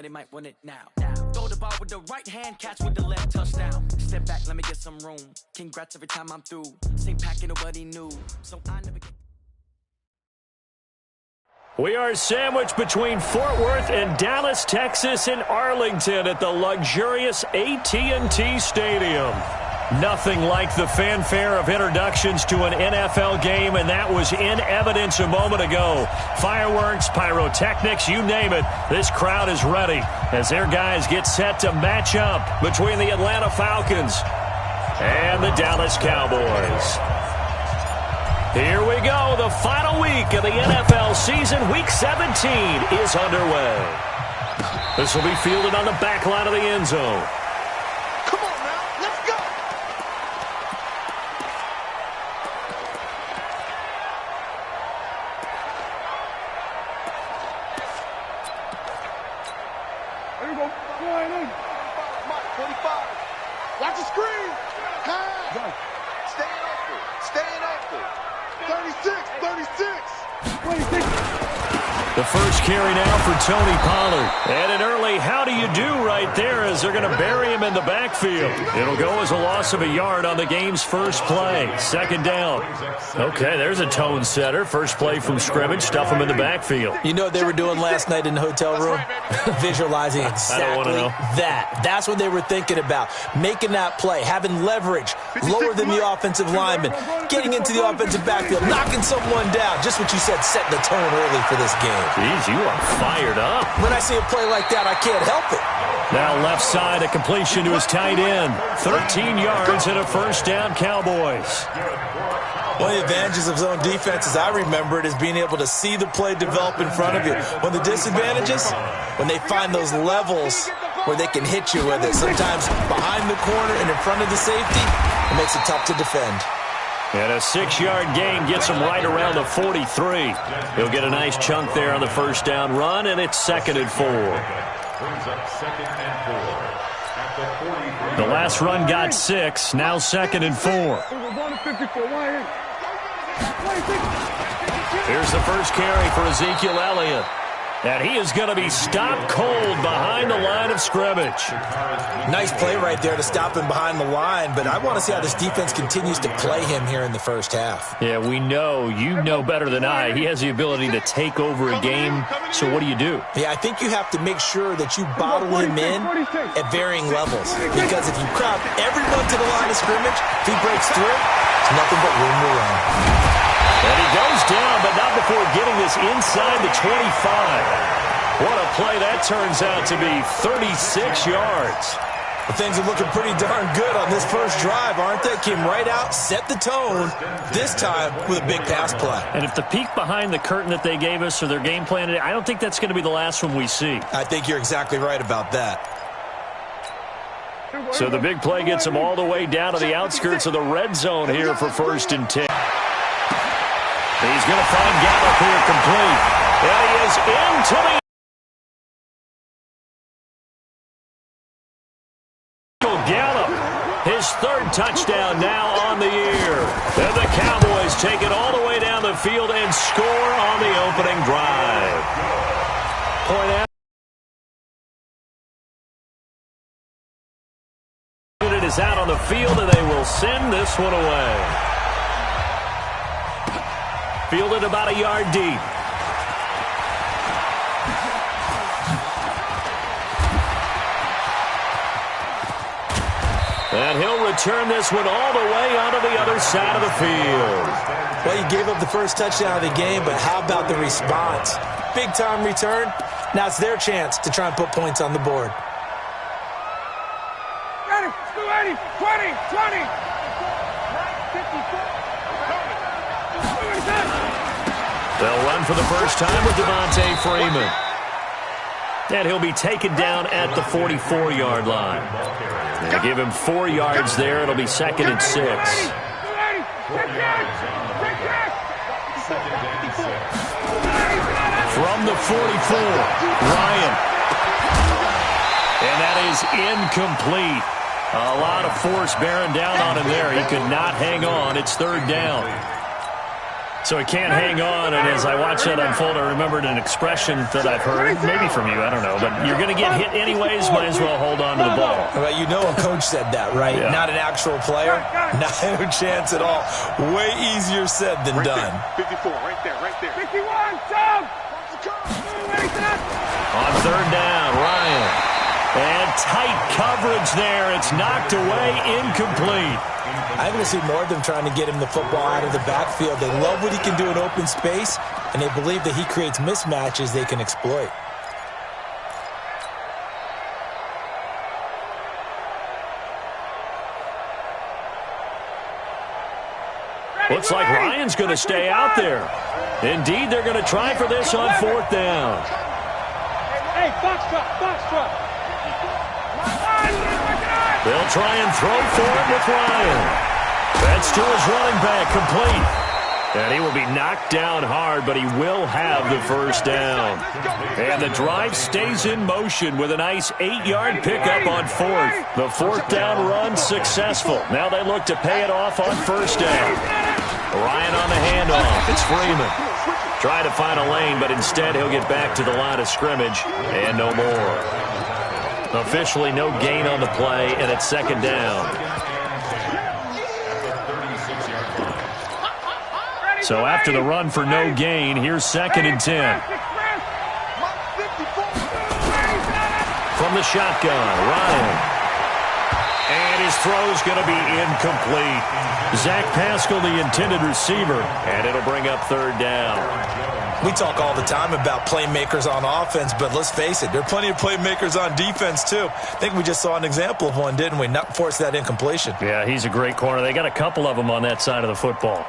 They might win it now. Throw the ball with the right hand, catch with the left, touchdown. Step back, let me get some room. Congrats every time I'm through. Same pack, nobody knew. So I never get. We are sandwiched between Fort Worth and Dallas, Texas, and Arlington at the luxurious AT&T Stadium. Nothing like the fanfare of introductions to an NFL game, and that was in evidence a moment ago. Fireworks, pyrotechnics, you name it. This crowd is ready as their guys get set to match up between the Atlanta Falcons and the Dallas Cowboys. Here we go. The final week of the NFL season. Week 17 is underway. This will be fielded on the back line of the end zone. Watch the screen. Staying active. 36. The first carry now for Tony Pollard. And an early how do you do right there as they're going to bury him in the backfield. It'll go as a loss of a yard on the game's first play. Second down. Okay, there's a tone setter. First play from scrimmage. Stuff him in the backfield. You know what they were doing last night in the hotel room? Visualizing exactly that. That's what they were thinking about. Making that play, having leverage, lower than the offensive lineman, getting into the offensive backfield, knocking someone down. Just what you said, setting the tone early for this game. Jeez, you are fired up. When I see a play like that, I can't help it. Now left side, a completion to his tight end. 13 yards and a first down, Cowboys. One of the advantages of zone defense, as I remember it, is being able to see the play develop in front of you. One of the disadvantages, when they find those levels where they can hit you with it. Sometimes behind the corner and in front of the safety, it makes it tough to defend. And a 6-yard gain gets him right around the 43. He'll get a nice chunk there on the first down run, and it's 2nd and 4. The last run got 6, now 2nd and 4. Here's the first carry for Ezekiel Elliott. And he is going to be stopped cold behind the line of scrimmage. Nice play right there to stop him behind the line, but I want to see how this defense continues to play him here in the first half. Yeah, we know. You know better than I. He has the ability to take over a game, so what do you do? Yeah, I think you have to make sure that you bottle him in at varying levels, because if you crowd everyone to the line of scrimmage, if he breaks through, it's nothing but room to run. And he goes down, but not before getting this inside the 25. What a play that turns out to be, 36 yards. Well, things are looking pretty darn good on this first drive, aren't they? Came right out, set the tone, this time with a big pass play. And if the peek behind the curtain that they gave us or their game plan, I don't think that's going to be the last one we see. I think you're exactly right about that. So the big play gets them all the way down to the outskirts of the red zone here for 1st and 10. He's going to find Gallup here complete. And he is into the Gallup. His 3rd touchdown now on the year. And the Cowboys take it all the way down the field and score on the opening drive. Point out. It is out on the field, and they will send this one away. Fielded about a yard deep. And he'll return this one all the way onto the other side of the field. Well, you gave up the first touchdown of the game, but how about the response? Big-time return. Now it's their chance to try and put points on the board. 20, 20, 20. They'll run for the first time with Devontae Freeman. And he'll be taken down at the 44-yard line. They'll give him 4 yards there. It'll be 2nd and 6. From the 44, Ryan. And that is incomplete. A lot of force bearing down on him there. He could not hang on. It's 3rd down. So he can't hang on, and as I watch that unfold, I remembered an expression that I've heard, maybe from you, I don't know, but you're going to get hit anyways, might as well hold on to the ball. Well, you know a coach said that, right? Yeah. Not an actual player? No chance at all. Way easier said than done. 54, right there, right there. 51, Tom! On third down, Ryan. And tight coverage there. It's knocked away, incomplete. I'm going to see more of them trying to get him the football out of the backfield. They love what he can do in open space, and they believe that he creates mismatches they can exploit. Looks like Ryan's going to stay out there. Indeed, they're going to try for this on fourth down. Hey, box truck. They'll try and throw for it with Ryan. That's to his running back, complete. And he will be knocked down hard, but he will have the first down. And the drive stays in motion with a nice 8-yard pickup on fourth. The fourth down run successful. Now they look to pay it off on first down. Ryan on the handoff. It's Freeman. Trying to find a lane, but instead he'll get back to the line of scrimmage and no more. Officially no gain on the play, and it's second down. So after the run for no gain, here's second and 10. From the shotgun, Ryan. And his throw's going to be incomplete. Zach Pascal, the intended receiver, and it'll bring up third down. We talk all the time about playmakers on offense, but let's face it, there are plenty of playmakers on defense, too. I think we just saw an example of one, didn't we? Not force that incompletion. Yeah, he's a great corner. They got a couple of them on that side of the football.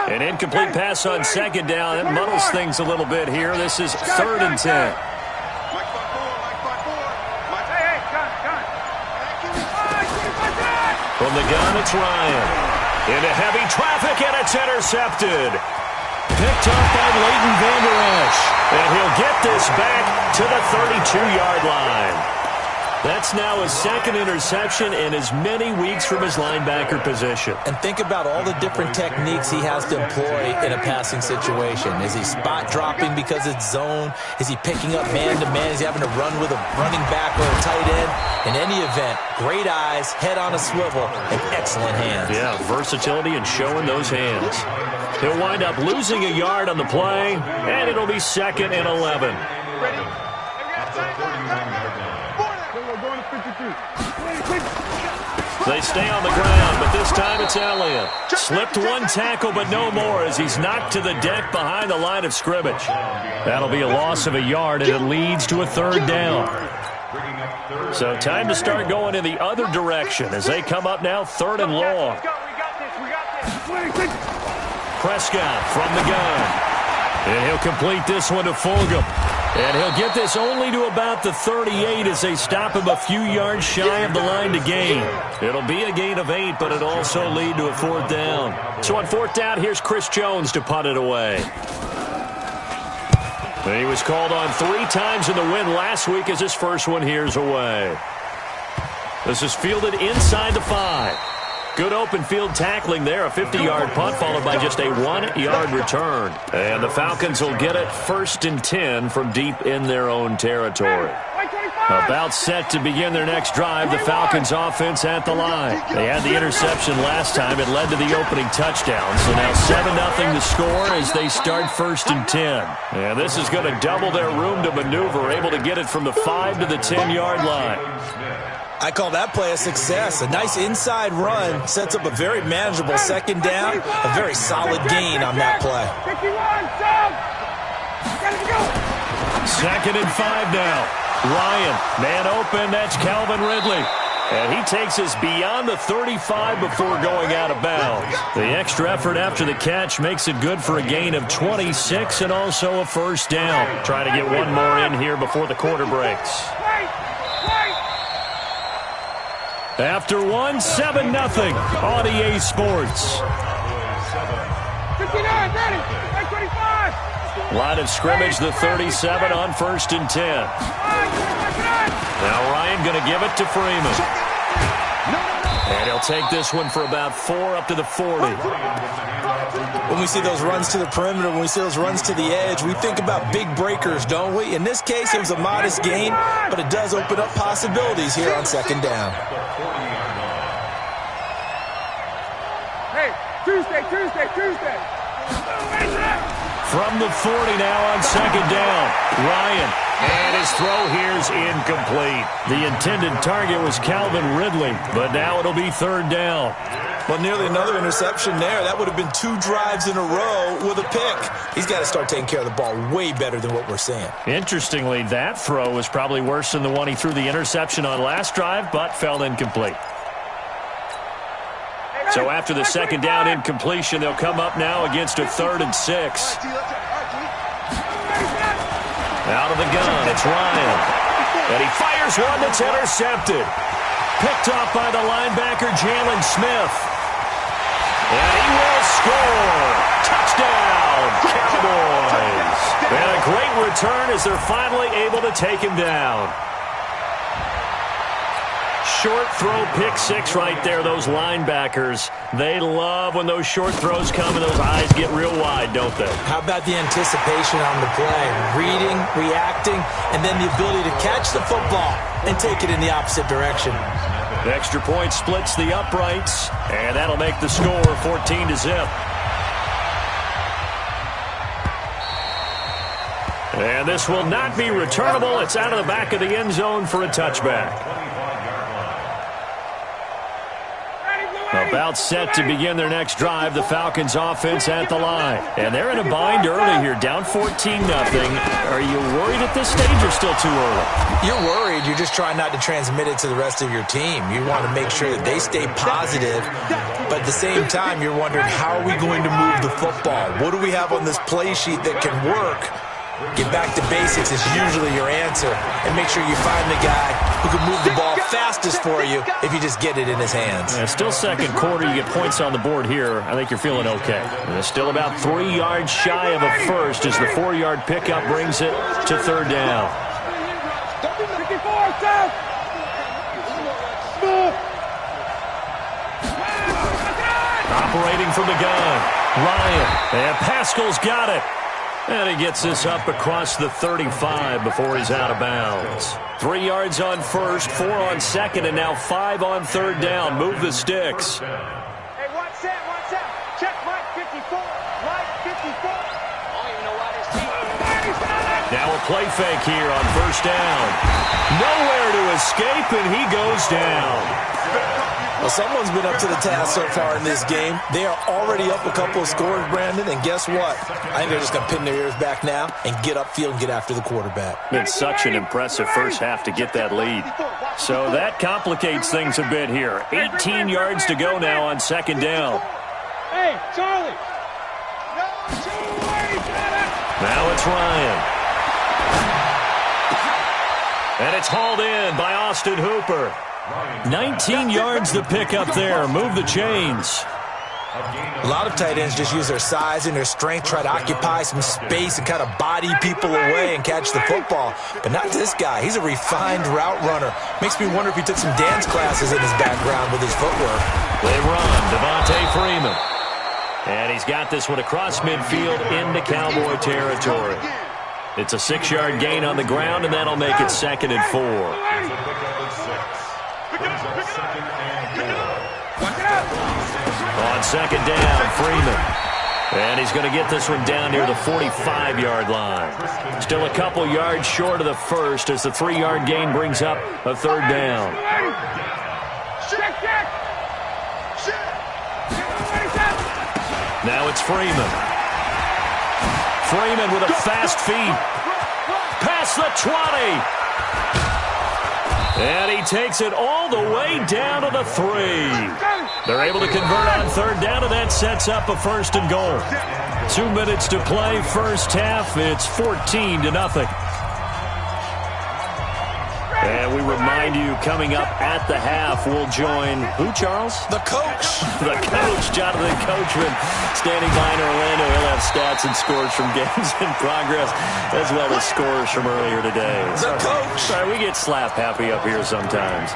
An incomplete pass on second down. It muddles things a little bit here. This is third and 10. From the gun, it's Ryan. Into heavy traffic, and it's intercepted. Picked up by Leighton Vander Esch. And he'll get this back to the 32-yard line. That's now his second interception in as many weeks from his linebacker position. And think about all the different techniques he has to employ in a passing situation. Is he spot dropping because it's zone? Is he picking up man-to-man? Is he having to run with a running back or a tight end? In any event, great eyes, head on a swivel, and excellent hands. Yeah, versatility and showing those hands. He'll wind up losing a yard on the play, and it'll be second and 11. They stay on the ground, but this time it's Elliott. Slipped one tackle, but no more as he's knocked to the deck behind the line of scrimmage. That'll be a loss of a yard, and it leads to a third down. So time to start going in the other direction as they come up now third and long. Prescott from the gun. And he'll complete this one to Fulgham. And he'll get this only to about the 38 as they stop him a few yards shy of the line to gain. It'll be a gain of 8, but it'll also lead to a fourth down. So on fourth down, here's Chris Jones to punt it away. And he was called on 3 times in the win last week as his first one here's away. This is fielded inside the 5. Good open field tackling there. A 50-yard punt followed by just a 1-yard return. And the Falcons will get it first and 10 from deep in their own territory. About set to begin their next drive, the Falcons offense at the line. They had the interception last time. It led to the opening touchdown. So now 7-0 the score as they start first and 10. And this is going to double their room to maneuver, able to get it from the 5 to the 10-yard line. I call that play a success. A nice inside run sets up a very manageable second down. A very solid gain on that play. Second and 5 now. Ryan, man open, that's Calvin Ridley. And he takes us beyond the 35 before going out of bounds. The extra effort after the catch makes it good for a gain of 26 and also a first down. Try to get one more in here before the quarter breaks. After 1, 7-0 on EA Sports. 59, ready, 25. Line of scrimmage, the 37 on 1st and 10. Now Ryan going to give it to Freeman. And he'll take this one for about 4 up to the 40. When we see those runs to the perimeter, when we see those runs to the edge, we think about big breakers, don't we? In this case, it was a modest gain, but it does open up possibilities here on 2nd down. Hey, Tuesday. From the 40 now on 2nd down. Ryan. And his throw here's incomplete. The intended target was Calvin Ridley, but now it'll be 3rd down. Well, nearly another interception there. That would have been 2 drives in a row with a pick. He's got to start taking care of the ball way better than what we're seeing. Interestingly, that throw was probably worse than the one he threw the interception on last drive, but fell incomplete. So after the 2nd down incompletion, they'll come up now against a 3rd and 6. Out of the gun, it's Ryan. And he fires one that's intercepted. Picked off by the linebacker, Jalen Smith. And he will score. Touchdown, Cowboys. And a great return as they're finally able to take him down. Short throw, pick 6 right there, those linebackers. They love when those short throws come and those eyes get real wide, don't they? How about the anticipation on the play? Reading, reacting, and then the ability to catch the football and take it in the opposite direction. The extra point splits the uprights, and that'll make the score 14-0. And this will not be returnable. It's out of the back of the end zone for a touchback. About set to begin their next drive, the Falcons offense at the line. And they're in a bind early here, down 14-0. Are you worried at this stage or still too early? You're worried. You're just trying not to transmit it to the rest of your team. You want to make sure that they stay positive, but at the same time, you're wondering, how are we going to move the football? What do we have on this play sheet that can work? Get back to basics is usually your answer, and make sure you find the guy who can move the ball fastest for you if you just get it in his hands. Yeah, still 2nd quarter. You get points on the board here. I think you're feeling okay. And it's still about 3 yards shy of a first as the 4-yard pickup brings it to 3rd down. 54, South. Operating from the gun, Ryan. And Pascal's got it. And he gets this up across the 35 before he's out of bounds. 3 yards on 1st, 4 on 2nd, and now 5 on 3rd down. Move the sticks. Hey, watch out. Check Mike 54. Mike 54. I don't even know why this team. Now a play fake here on 1st down. Nowhere to escape, and he goes down. Well, someone's been up to the task so far in this game. They are already up a couple of scores, Brandon, and guess what? I think they're just going to pin their ears back now and get upfield and get after the quarterback. Been such an impressive first half to get that lead. So that complicates things a bit here. 18 yards to go now on 2nd down. Hey, Charlie. Now it's Ryan. And it's hauled in by Austin Hooper. 19 yards to pick up there. Move the chains. A lot of tight ends just use their size and their strength, try to occupy some space and kind of body people away and catch the football. But not this guy. He's a refined route runner. Makes me wonder if he took some dance classes in his background with his footwork. They run. Devontae Freeman. And he's got this one across midfield into Cowboy territory. It's a 6-yard gain on the ground, and that'll make it 2nd and 4. On 2nd down, Freeman. And he's going to get this one down near the 45-yard line. Still a couple yards short of the first as the 3-yard gain brings up a 3rd down. Now it's Freeman. Freeman with a fast feet. Past the 20. And he takes it all the way down to the 3. They're able to convert on 3rd down, and that sets up a 1st and goal. 2 minutes to play, first half. It's 14-0. And we remind you, coming up at the half, we'll join who, Charles? The coach. The coach, Jonathan Coachman, standing by in Orlando. He'll have stats and scores from games in progress, as well as scores from earlier today. The coach. Sorry, we get slap happy up here sometimes.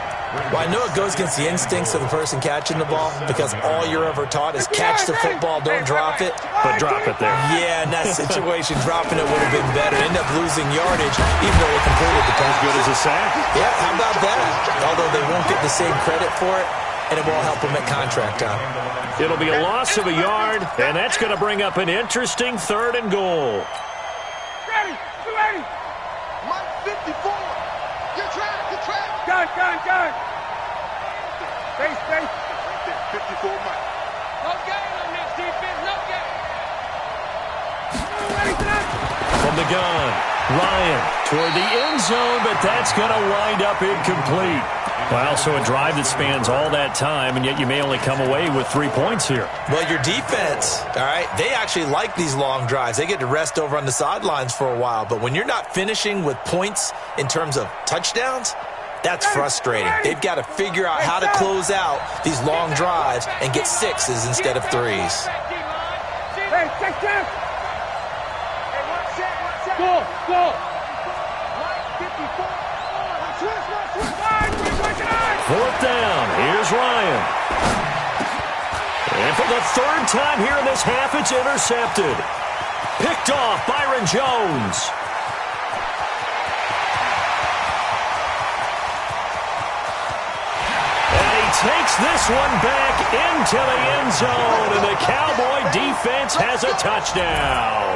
Well, I know it goes against the instincts of the person catching the ball because all you're ever taught is catch the football, don't drop it. But drop it there. Yeah, in that situation, dropping it would have been better. End up losing yardage, even though they completed the pass. As good as a sack. Yeah, how about that? Although they won't get the same credit for it, and it won't help them at contract time. It'll be a loss of a yard, and that's going to bring up an interesting 3rd and goal. Ready, 280. Mike 54. You're trapped. Gun. Face. Right there, 54 Mike. No game on this defense, no game. Ready, tonight. From the gun, Ryan toward the end zone, but that's going to wind up incomplete. Well, so a drive that spans all that time, and yet you may only come away with 3 points here. Well, your defense, all right, they actually like these long drives. They get to rest over on the sidelines for a while. But when you're not finishing with points in terms of touchdowns, that's frustrating. They've got to figure out how to close out these long drives and get 6s instead of 3s. Hey, check down. Hey, one set. Go. Mike 54. Switch. 4th down. Here's Ryan. And for the 3rd time here in this half, it's intercepted. Picked off Byron Jones. And he takes this one back into the end zone, and the Cowboy defense has a touchdown.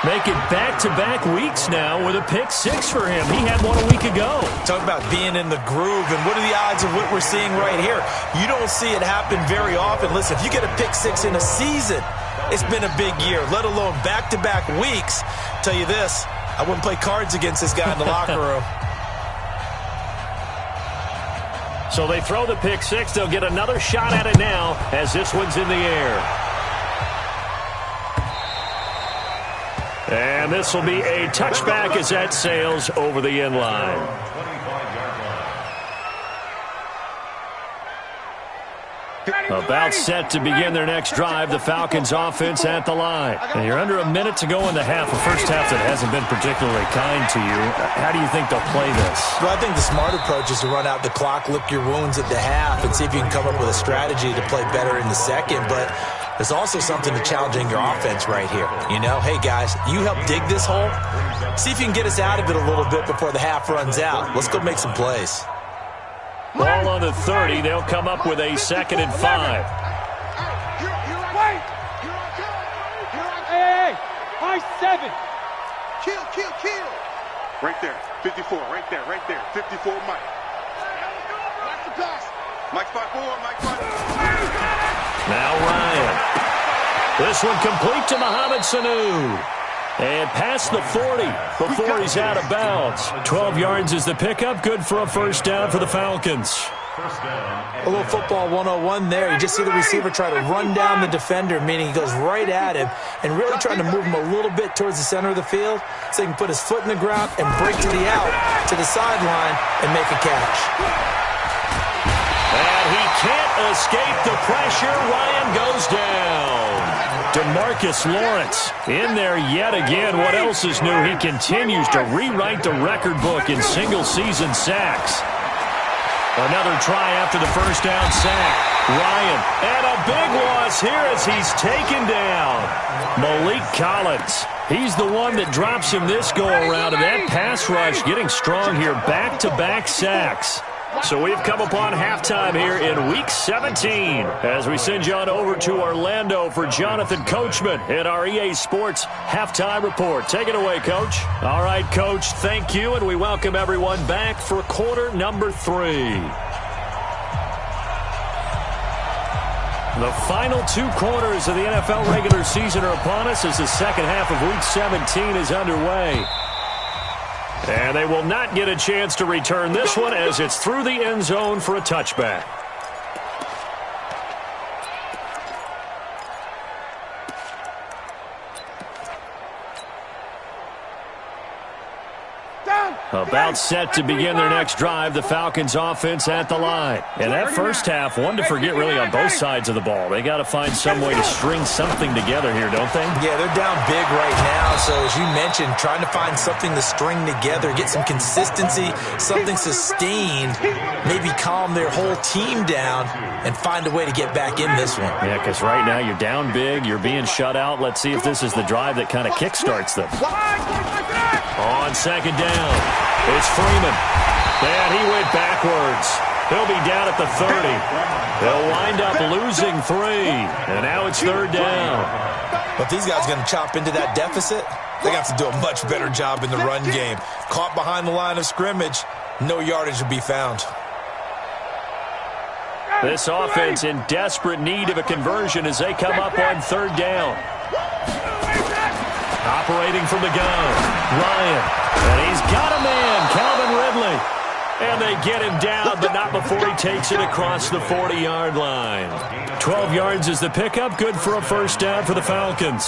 Make it back-to-back weeks now with a pick 6 for him. He had one a week ago. Talk about being in the groove, and what are the odds of what we're seeing right here? You don't see it happen very often. Listen, if you get a pick 6 in a season, it's been a big year, let alone back-to-back weeks. Tell you this, I wouldn't play cards against this guy in the locker room. So they throw the pick 6. They'll get another shot at it now as this one's in the air. And this will be a touchback as that sails over the end line. About set to begin their next drive, the Falcons offense at the line. And you're under a minute to go in the half, a first half that hasn't been particularly kind to you. How do you think they'll play this? Well, I think the smart approach is to run out the clock, lick your wounds at the half, and see if you can come up with a strategy to play better in the second. But there's also something to challenging your offense right here. You know, hey, guys, you help dig this hole. See if you can get us out of it a little bit before the half runs out. Let's go make some plays. Ball on the 30. They'll come up with a 2nd and 5. Wait. Hey. High 7. Kill. Right there, 54, right there. 54 Mike. Watch the pass. Mike 5-4. Now Ryan. This one complete to Mohamed Sanu. And past the 40 before he's out of bounds. 12 yards is the pickup. Good for a first down for the Falcons. A little football 101 there. You just see the receiver try to run down the defender, meaning he goes right at him and really trying to move him a little bit towards the center of the field so he can put his foot in the ground and break to the out, to the sideline, and make a catch. And he can't escape the pressure. Ryan goes down. DeMarcus Lawrence in there yet again. What else is new? He continues to rewrite the record book in single-season sacks. Another try after the first down sack. Ryan, and a big loss here as he's taken down. Malik Collins. He's the one that drops him this go-around, and that pass rush getting strong here. Back-to-back sacks. So we've come upon halftime here in Week 17 as we send you on over to Orlando for Jonathan Coachman in our EA Sports Halftime Report. Take it away, Coach. All right, Coach, thank you, and we welcome everyone back for quarter number 3. The final 2 quarters of the NFL regular season are upon us as the second half of Week 17 is underway. And they will not get a chance to return this one as it's through the end zone for a touchback. Down. About set to begin their next drive, the Falcons offense at the line. And that first half, one to forget really on both sides of the ball. They got to find some way to string something together here, don't they? Yeah, they're down big right now. So as you mentioned, trying to find something to string together, get some consistency, something sustained, maybe calm their whole team down and find a way to get back in this one. Yeah, because right now you're down big, you're being shut out. Let's see if this is the drive that kind of kickstarts them. On second down, it's Freeman. And he went backwards. He'll be down at the 30. They'll wind up losing 3. And now it's third down. But these guys are going to chop into that deficit. They have to do a much better job in the run game. Caught behind the line of scrimmage, no yardage will be found. This offense in desperate need of a conversion as they come up on third down. Operating from the gun, Ryan. And he's got a man, Calvin Ridley. And they get him down, but not before he takes it across the 40-yard line. 12 yards is the pickup. Good for a first down for the Falcons.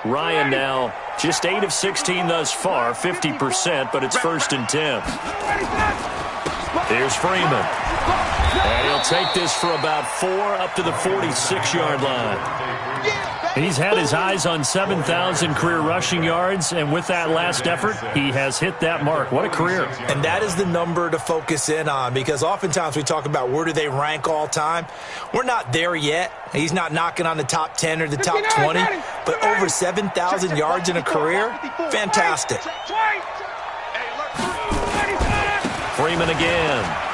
Ryan now just 8 of 16 thus far, 50%, but it's 1st and 10. Here's Freeman. And he'll take this for about 4 up to the 46-yard line. He's had his eyes on 7,000 career rushing yards, and with that last effort, he has hit that mark. What a career. And that is the number to focus in on, because oftentimes we talk about where do they rank all time. We're not there yet. He's not knocking on the top 10 or the top 20, but over 7,000 yards in a career, fantastic. Freeman again.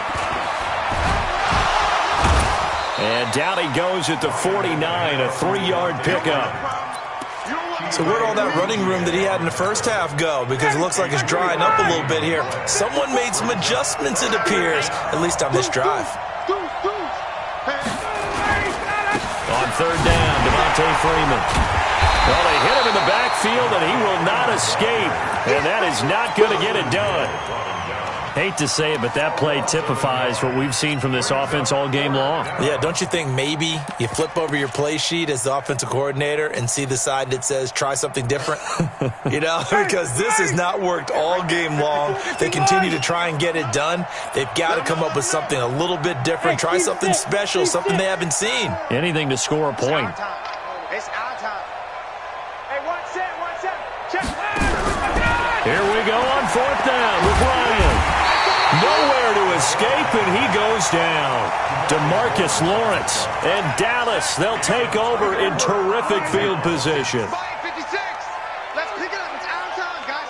And down he goes at the 49, a 3-yard pickup. So where'd all that running room that he had in the first half go? Because it looks like it's drying up a little bit here. Someone made some adjustments, it appears, at least on this drive. On third down, Devontae Freeman. Well, they hit him in the backfield, and he will not escape. And that is not going to get it done. Hate to say it, but that play typifies what we've seen from this offense all game long. Yeah, don't you think maybe you flip over your play sheet as the offensive coordinator and see the side that says try something different? You know, because this has not worked all game long. They continue to try and get it done. They've got to come up with something a little bit different. Try something special, something they haven't seen. Anything to score a point. It's our time. Hey, one set. Check. Here we go on fourth down with Ryan. Nowhere to escape, and he goes down. DeMarcus Lawrence and Dallas, they'll take over in terrific field position. 5:56. Let's pick it up. It's our time, guys.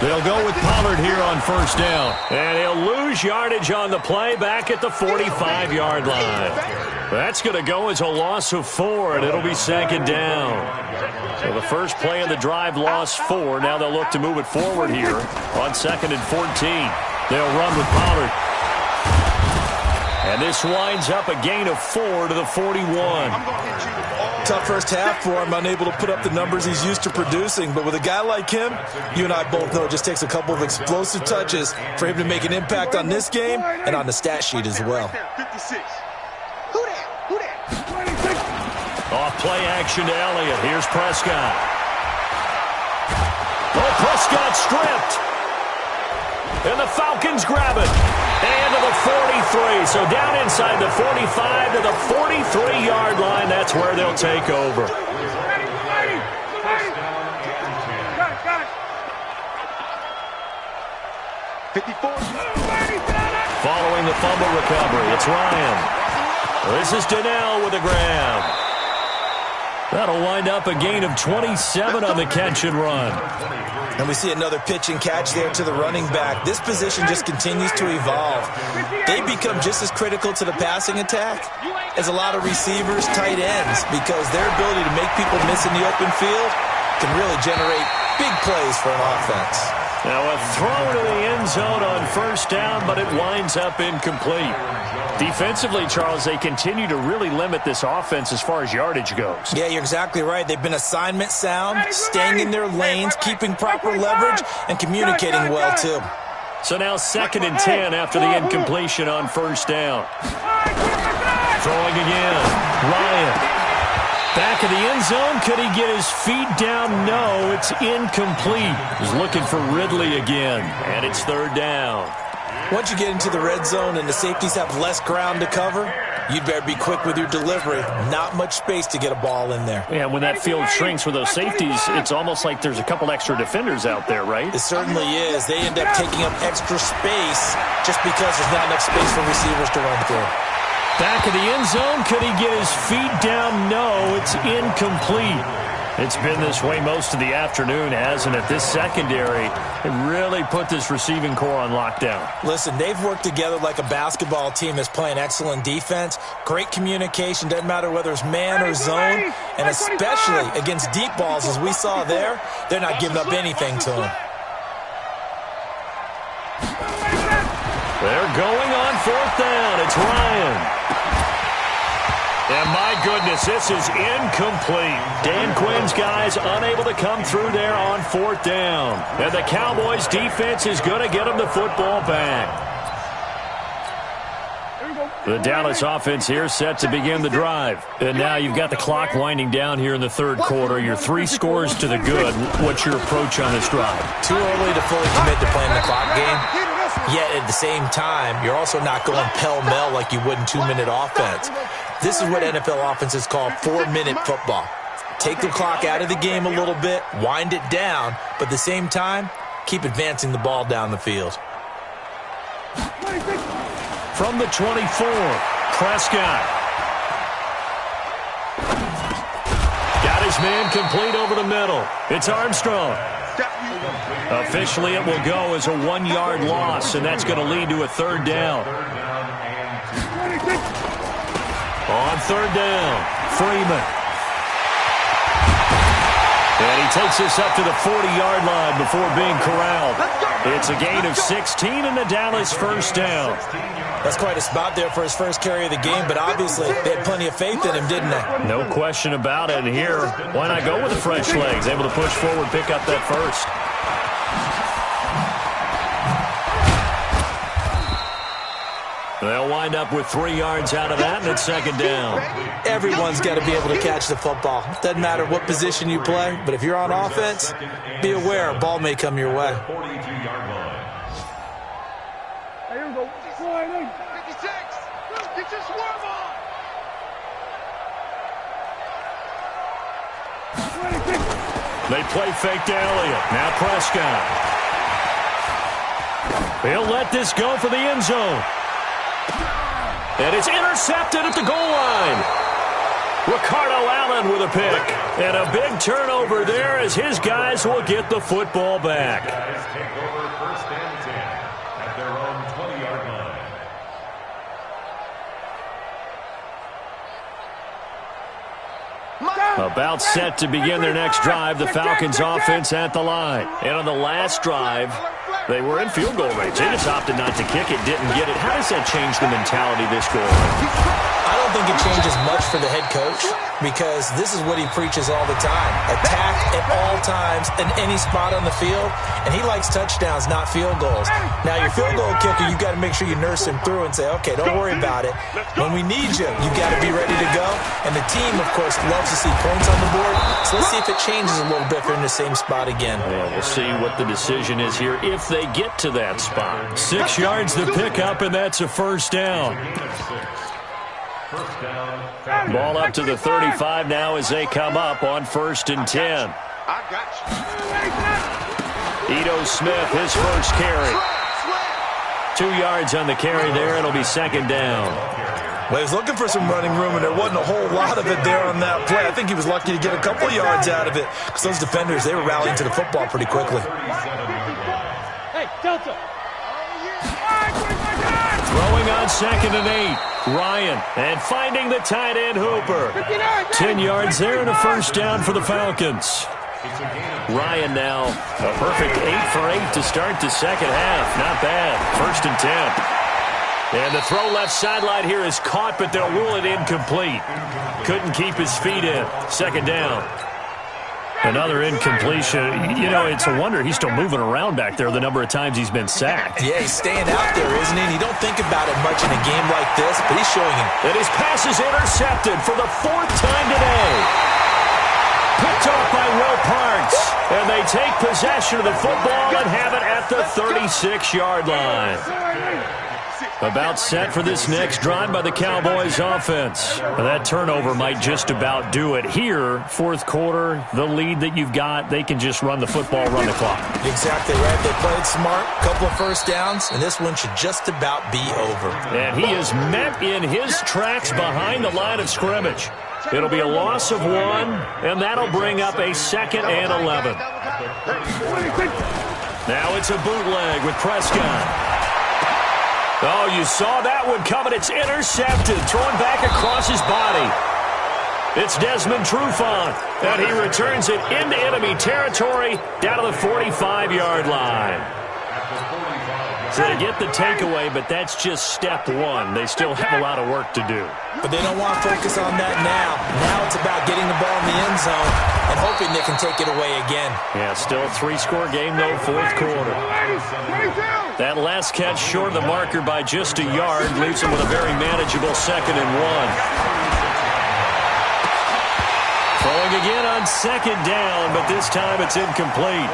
They'll go with Pollard here on first down. And he'll lose yardage on the play back at the 45-yard line. That's going to go as a loss of 4, and it'll be second down. So the first play of the drive lost 4. Now they'll look to move it forward here on 2nd and 14. They'll run with Pollard. And this winds up a gain of 4 to the 41. Tough first half for him, unable to put up the numbers he's used to producing. But with a guy like him, you and I both know it just takes a couple of explosive touches for him to make an impact on this game and on the stat sheet as well. 56. Who that? Off play action to Elliott. Here's Prescott. Oh, Prescott stripped. And the Falcons grab it. And to the 43. So down inside the 45 to the 43-yard line. That's where they'll take over. Got it. 54. Following the fumble recovery, it's Ryan. This is Donnell with a grab. That'll wind up a gain of 27 on the catch and run. And we see another pitch and catch there to the running back. This position just continues to evolve. They become just as critical to the passing attack as a lot of receivers, tight ends, because their ability to make people miss in the open field can really generate big plays for an offense. Now a throw to the end zone on first down, but it winds up incomplete. Defensively, Charles, they continue to really limit this offense as far as yardage goes. Yeah, you're exactly right. They've been assignment sound, staying in their lanes, keeping proper leverage, and communicating well, too. So now 2nd and 10 after the incompletion on first down. Throwing again. Ryan. Back of the end zone. Could he get his feet down? No, it's incomplete. He's looking for Ridley again, and it's 3rd down. Once you get into the red zone and the safeties have less ground to cover, you'd better be quick with your delivery. Not much space to get a ball in there. Yeah, when that field shrinks with those safeties, it's almost like there's a couple extra defenders out there, right? It certainly is. They end up taking up extra space just because there's not enough space for receivers to run through. Back of the end zone. Could he get his feet down? No, it's incomplete. It's been this way most of the afternoon, hasn't it? This secondary really put this receiving core on lockdown. Listen, they've worked together like a basketball team that's playing excellent defense. Great communication. Doesn't matter whether it's man or zone. And especially against deep balls, as we saw there, they're not giving up anything to them. They're going on 4th down. It's Ryan. And my goodness, this is incomplete. Dan Quinn's guys unable to come through there on 4th down. And the Cowboys defense is going to get them the football back. The Dallas offense here set to begin the drive. And now you've got the clock winding down here in the 3rd quarter. You're 3 scores to the good. What's your approach on this drive? Too early to fully commit to playing the clock game. Yet at the same time, you're also not going pell-mell like you would in 2-minute offense. This is what NFL offenses call 4-minute football. Take the clock out of the game a little bit, wind it down, but at the same time, keep advancing the ball down the field. From the 24, Prescott. Got his man complete over the middle. It's Armstrong. Officially, it will go as a 1-yard loss, and that's going to lead to a 3rd down. On 3rd down, Freeman. And he takes this up to the 40-yard line before being corralled. It's a gain of 16 and the Dallas 1st down. That's quite a spot there for his first carry of the game, but obviously they had plenty of faith in him, didn't they? No question about it. And here, why not go with the fresh legs? Able to push forward, pick up that first. They'll wind up with 3 yards out of that, and it's 2nd down. Everyone's got to be able to catch the football. Doesn't matter what position you play, but if you're on offense, be aware a ball may come your way. They play fake to Elliott. Now Prescott. He'll let this go for the end zone. And it's intercepted at the goal line. Ricardo Allen with a pick. And a big turnover there as his guys will get the football back. Take over 1st and 10 at their own 20-yard line. About set to begin their next drive, the Falcons offense at the line. And on the last drive, they were in field goal range. They just opted not to kick it, didn't get it. How does that change the mentality this goal? I don't think it changes much for the head coach because this is what he preaches all the time. Attack at all times in any spot on the field, and he likes touchdowns, not field goals. Now, your field goal kicker, you've got to make sure you nurse him through and say, okay, don't worry about it. When we need you, you've got to be ready to go. And the team, of course, loves to see points on the board. So let's see if it changes a little bit if they're in the same spot again. Yeah, we'll see what the decision is here if they get to that spot. 6 yards to pick up, and that's a 1st down. Ball up to the 35 now as they come up on 1st and 10. Ito Smith, his first carry. 2 yards on the carry there. It'll be 2nd down. Well, he was looking for some running room, and there wasn't a whole lot of it there on that play. I think he was lucky to get a couple yards out of it because those defenders, they were rallying to the football pretty quickly. Hey, Delta. Throwing on 2nd and 8. Ryan, and finding the tight end Hooper. 10 yards there and a 1st down for the Falcons. Ryan now a perfect 8 for 8 to start the second half. Not bad. 1st and 10. And the throw left sideline here is caught, but they'll rule it incomplete. Couldn't keep his feet in. 2nd down. Another incompletion. You know, it's a wonder he's still moving around back there the number of times he's been sacked. Yeah, he's staying out there, isn't he? And you don't think about it much in a game like this, but he's showing him. And his pass is intercepted for the 4th time today. Picked off by Will Parks. And they take possession of the football and have it at the 36-yard line. About set for this next drive by the Cowboys offense. That turnover might just about do it. Here, 4th quarter, the lead that you've got, they can just run the football, run the clock. Exactly right. They played smart, couple of first downs, and this one should just about be over. And he is met in his tracks behind the line of scrimmage. It'll be a loss of 1, and that'll bring up a 2nd and 11. Now it's a bootleg with Prescott. Oh, you saw that one coming. It's intercepted, thrown back across his body. It's Desmond Trufant, and he returns it into enemy territory down to the 45-yard line. So they get the takeaway, but that's just step 1. They still have a lot of work to do. But they don't want to focus on that now. Now it's about getting the ball in the end zone and hoping they can take it away again. Yeah, still a 3-score game, though, 4th quarter. That last catch short of the marker by just a yard leaves them with a very manageable 2nd and 1. Throwing again on 2nd down, but this time it's incomplete.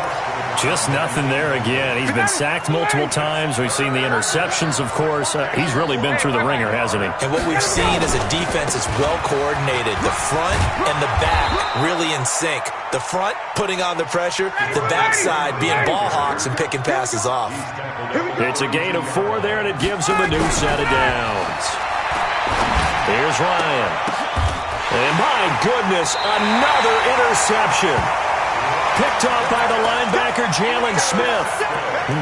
Just nothing there again. He's been sacked multiple times. We've seen the interceptions, of course. He's really been through the ringer, hasn't he? And what we've seen is a defense that's well coordinated. The front and the back really in sync. The front putting on the pressure, the backside being ball hawks and picking passes off. It's a gain of 4 there, and it gives him a new set of downs. Here's Ryan. And my goodness, another interception. Picked off by the linebacker, Jalen Smith.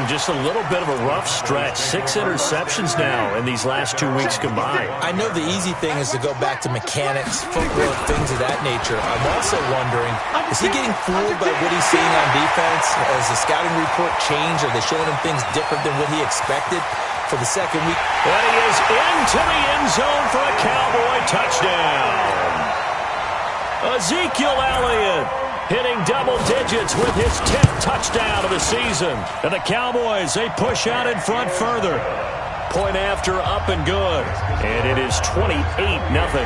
Just a little bit of a rough stretch. 6 interceptions now in these last 2 weeks combined. I know the easy thing is to go back to mechanics, footwork, things of that nature. I'm also wondering, is he getting fooled by what he's seeing on defense? Has the scouting report changed? Are they showing him things different than what he expected for the 2nd week? And he is into the end zone for a Cowboy touchdown. Ezekiel Elliott hitting double digits with his 10th touchdown of the season. And the Cowboys, they push out in front further. Point after, up and good. And it is 28-0.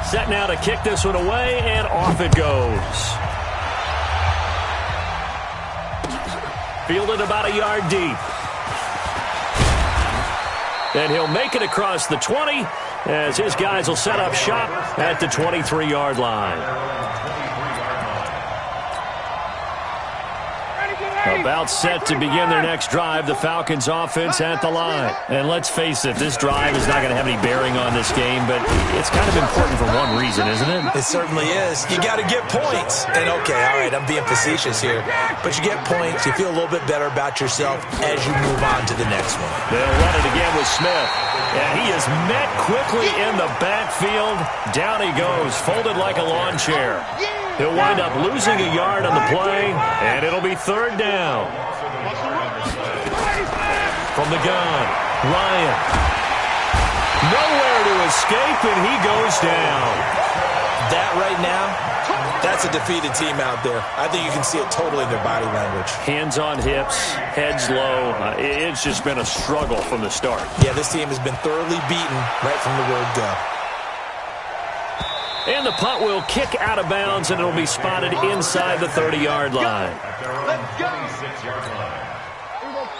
Set now to kick this one away, and off it goes. Fielded about a yard deep. And he'll make it across the 20 as his guys will set up shop at the 23-yard line. About set to begin their next drive, the Falcons offense at the line. And let's face it, this drive is not going to have any bearing on this game, but it's kind of important for one reason, isn't it? It certainly is. You got to get points. And okay, all right, I'm being facetious here, but you get points, you feel a little bit better about yourself as you move on to the next one. They'll run it again with Smith. And he is met quickly in the backfield. Down he goes, folded like a lawn chair. He'll wind up losing a yard on the play, and it'll be 3rd down. From the gun, Ryan. Nowhere to escape, and he goes down. That right now, that's a defeated team out there. I think you can see it totally in their body language. Hands on hips, heads low. It's just been a struggle from the start. Yeah, this team has been thoroughly beaten right from the word go. And the punt will kick out of bounds, and it'll be spotted inside the 30-yard line.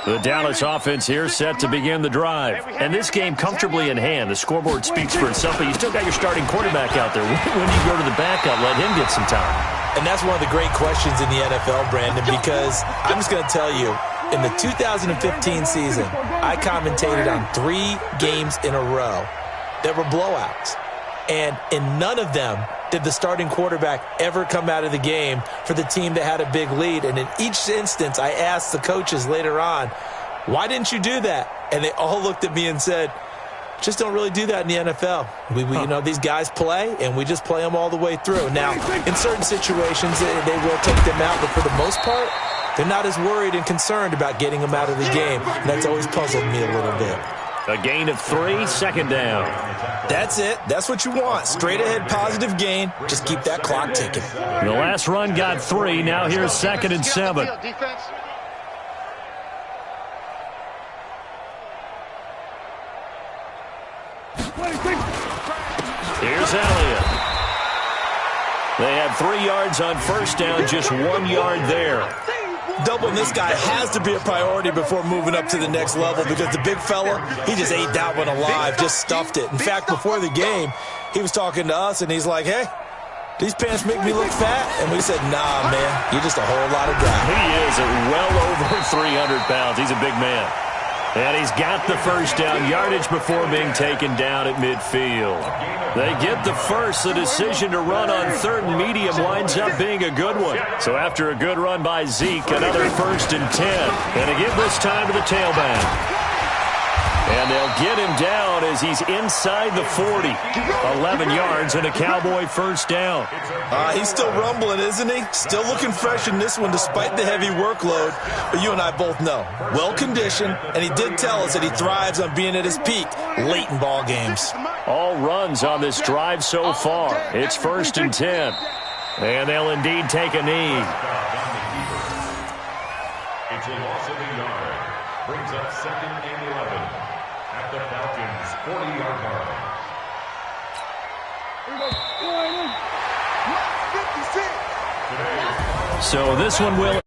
The Dallas offense here set to begin the drive. And this game comfortably in hand. The scoreboard speaks for itself, but you still got your starting quarterback out there. When you go to the backup, let him get some time. And that's one of the great questions in the NFL, Brandon, because I'm just going to tell you, in the 2015 season, I commentated on 3 games in a row that were blowouts. And in none of them did the starting quarterback ever come out of the game for the team that had a big lead. And in each instance, I asked the coaches later on, why didn't you do that? And they all looked at me and said, Just don't really do that in the NFL. You know, these guys play, and we just play them all the way through. Now, in certain situations, they will take them out, but for the most part, they're not as worried and concerned about getting them out of the game. And that's always puzzled me a little bit. A gain of 3, second down. That's it. That's what you want. Straight ahead, positive gain. Just keep that clock ticking. The last run got 3. Now here's 2nd and 7. Here's Elliott. They had 3 yards on first down, just 1 yard there. Doubling this guy has to be a priority before moving up to the next level because the big fella, he just ate that one alive, just stuffed it. In fact, before the game, he was talking to us, and he's like, hey, these pants make me look fat? And we said, nah, man, you're just a whole lot of guy. He is at well over 300 pounds. He's a big man. And he's got the first down yardage before being taken down at midfield. They get the first. The decision to run on 3rd and medium winds up being a good one. So after a good run by Zeke, another 1st and 10. And to give this time to the tailback. And they'll get him down as he's inside the 40. 11 yards and a Cowboy first down. He's still rumbling, isn't he? Still looking fresh in this one despite the heavy workload. But you and I both know, well-conditioned, and he did tell us that he thrives on being at his peak late in ball games. All runs on this drive so far. It's 1st and 10. And they'll indeed take a knee. It's a loss of a yard. Brings up 2nd and 11. At the Falcons' 40-yard line. So this one will